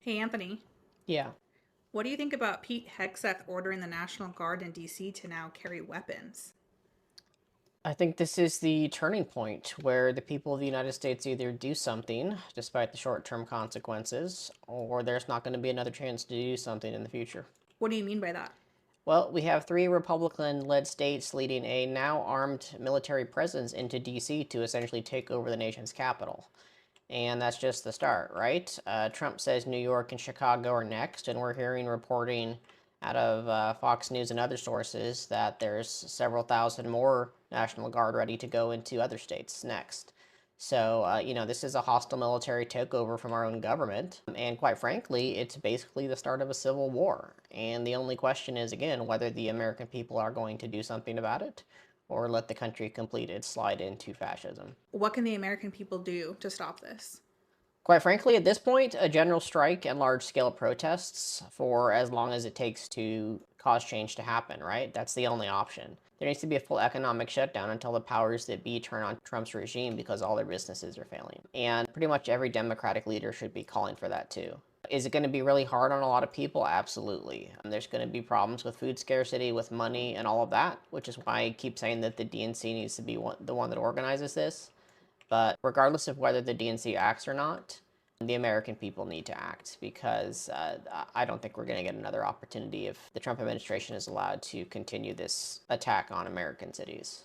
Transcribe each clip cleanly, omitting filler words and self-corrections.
Hey, Anthony, Yeah, what do you think about Pete Hegseth ordering the National Guard in DC to now carry weapons? I think this is the turning point where the people of the United States either do something despite the short term consequences, or there's not going to be another chance to do something in the future. What do you mean by that? Well, we have three Republican led states leading a now armed military presence into D.C. to essentially take over the nation's capital. And that's just the start, right? Trump says New York and Chicago are next, and we're hearing reporting out of Fox News and other sources that there's several thousand more National Guard ready to go into other states next. So, this is a hostile military takeover from our own government. And quite frankly, it's basically the start of a civil war. And the only question is, again, whether the American people are going to do something about it or let the country complete its slide into fascism. What can the American people do to stop this? Quite frankly, at this point, a general strike and large scale protests for as long as it takes to cause change to happen, right? That's the only option. There needs to be a full economic shutdown until the powers that be turn on Trump's regime because all their businesses are failing. And pretty much every Democratic leader should be calling for that too. Is it going to be really hard on a lot of people? Absolutely. And there's going to be problems with food scarcity, with money, and all of that, which is why I keep saying that the DNC needs to be the one that organizes this. But regardless of whether the DNC acts or not, the American people need to act because I don't think we're going to get another opportunity if the Trump administration is allowed to continue this attack on American cities.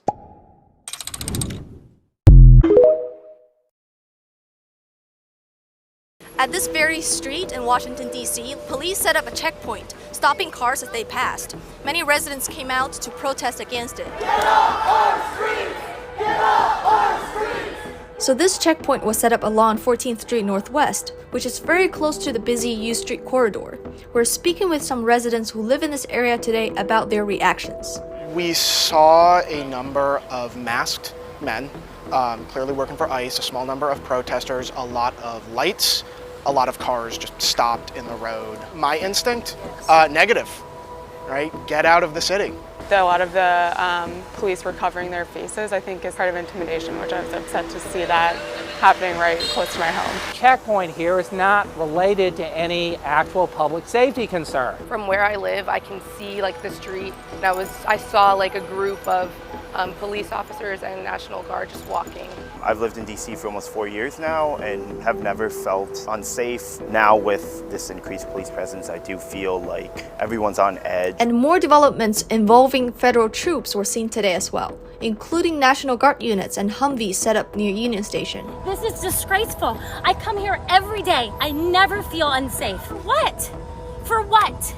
At this very street in Washington, D.C., police set up a checkpoint, stopping cars as they passed. Many residents came out to protest against it. Get off our streets! Get off our streets! So this checkpoint was set up along 14th Street Northwest, which is very close to the busy U Street corridor. We're speaking with some residents who live in this area today about their reactions. We saw a number of masked men, clearly working for ICE, a small number of protesters, a lot of lights, a lot of cars just stopped in the road. My instinct, negative, right? Get out of the city. A lot of the police were covering their faces, I think, is part of intimidation, which I was upset to see that happening right close to my home. Checkpoint here is not related to any actual public safety concern. From where I live, I can see the street, and I saw a group of police officers and National Guard just walking. I've lived in DC for almost 4 years now and have never felt unsafe. Now with this increased police presence, I do feel like everyone's on edge. And more developments involving federal troops were seen today as well, including National Guard units and Humvees set up near Union Station. This is disgraceful. I come here every day. I never feel unsafe. For what? For what?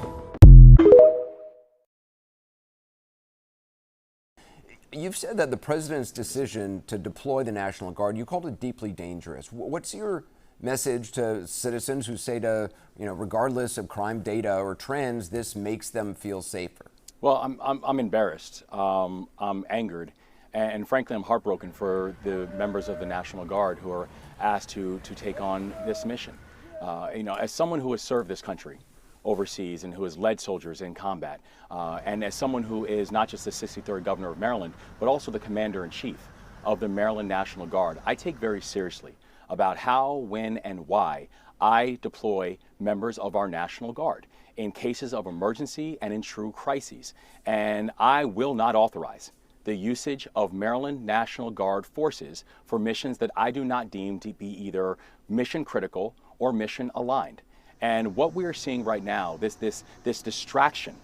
You've said that the president's decision to deploy the National Guard, you called it deeply dangerous. What's your message to citizens who say regardless of crime data or trends, this makes them feel safer? Well, I'm embarrassed. I'm angered. And frankly, I'm heartbroken for the members of the National Guard who are asked to take on this mission. As someone who has served this country overseas and who has led soldiers in combat, and as someone who is not just the 63rd governor of Maryland, but also the commander-in-chief of the Maryland National Guard, I take very seriously about how, when, and why I deploy members of our National Guard in cases of emergency and in true crises. And I will not authorize the usage of Maryland National Guard forces for missions that I do not deem to be either mission critical or mission aligned. And what we are seeing right now, this distraction,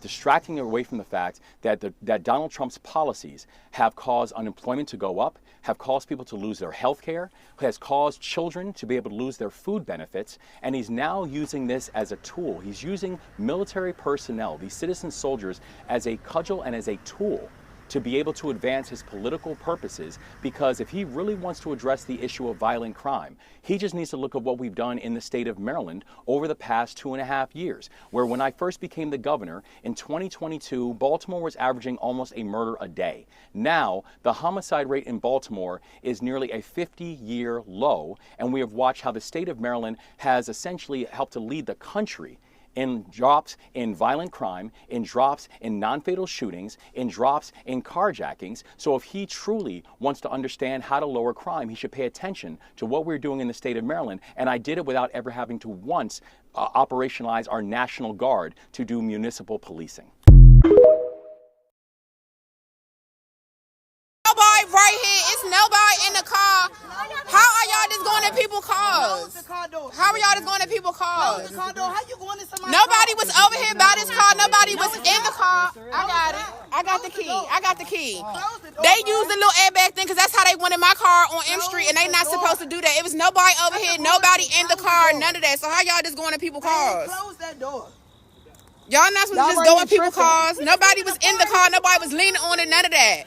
distracting away from the fact that Donald Trump's policies have caused unemployment to go up, have caused people to lose their health care, has caused children to be able to lose their food benefits, and he's now using this as a tool. He's using military personnel, these citizen soldiers, as a cudgel and as a tool to be able to advance his political purposes, because if he really wants to address the issue of violent crime, he just needs to look at what we've done in the state of Maryland over the past 2.5 years, where when I first became the governor in 2022, Baltimore was averaging almost a murder a day. Now, the homicide rate in Baltimore is nearly a 50-year low, and we have watched how the state of Maryland has essentially helped to lead the country in drops in violent crime, in drops in non-fatal shootings, in drops in carjackings. So if he truly wants to understand how to lower crime, he should pay attention to what we're doing in the state of Maryland. And I did it without ever having to once operationalize our National Guard to do municipal policing. Nobody right here. It's nobody in the car. How are y'all just going in people's cars? How are y'all just going in people's cars? Nobody was over here by this car. Nobody was in the car. I got it. I got the key. I got the key. They used the little airbag thing because that's how they went in my car on M Street, and they not supposed to do that. It was nobody over here, nobody in the car, none of that. So how y'all just going in people's cars? Close that door. Y'all not supposed to just go in people's cars. Nobody was in the car. Nobody was leaning on it. None of that.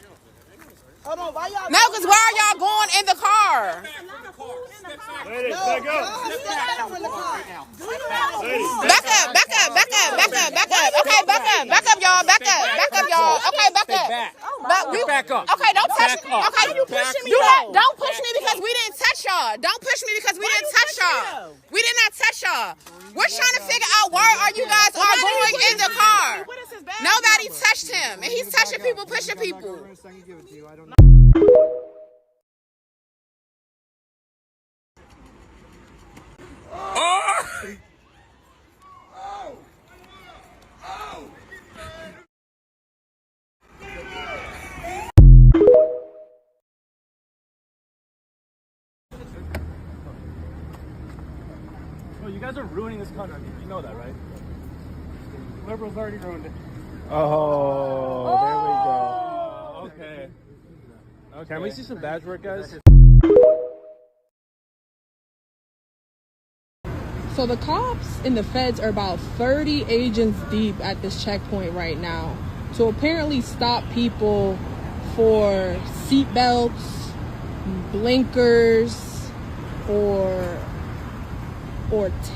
Hold on, why y'all? No, because why are y'all going in the car? Back up, y'all. Back up, y'all. Okay, back up. Back up. Okay, don't touch me. Back up. Okay, you pushing me. Don't push me because we didn't touch y'all. Don't push me because we didn't touch y'all. We did not touch y'all. We're trying to figure out where are you guys are going in the car. Nobody touched him, and he's touching people, pushing people. Oh, you guys are ruining this country. You know that, right? Liberals already ruined it. Oh, there we go. Okay. Can we see some badge work, guys? So the cops and the feds are about 30 agents deep at this checkpoint right now to apparently stop people for seatbelts, blinkers, or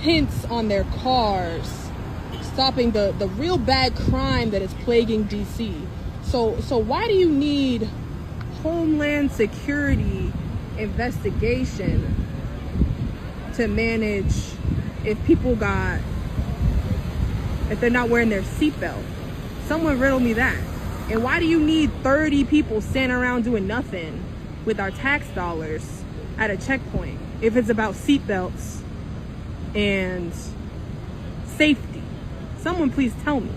tints on their cars, stopping the real bad crime that is plaguing DC. So why do you need Homeland Security investigation to manage if they're not wearing their seatbelt? Someone riddle me that. And why do you need 30 people standing around doing nothing with our tax dollars at a checkpoint if it's about seatbelts and safety? Someone please tell me.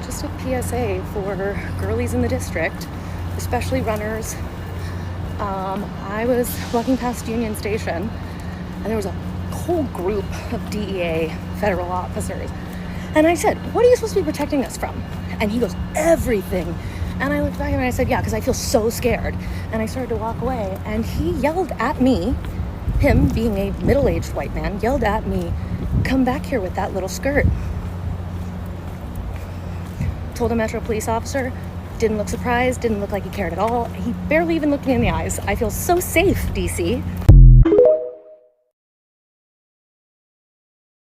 Just a PSA for girlies in the district, especially runners. I was walking past Union Station and there was a whole group of DEA federal officers. And I said, what are you supposed to be protecting us from? And he goes, everything. And I looked back and I said, yeah, because I feel so scared. And I started to walk away and he yelled at me, him being a middle-aged white man, yelled at me, come back here with that little skirt. Told a Metro police officer, didn't look surprised, didn't look like he cared at all. He barely even looked me in the eyes. I feel so safe, DC.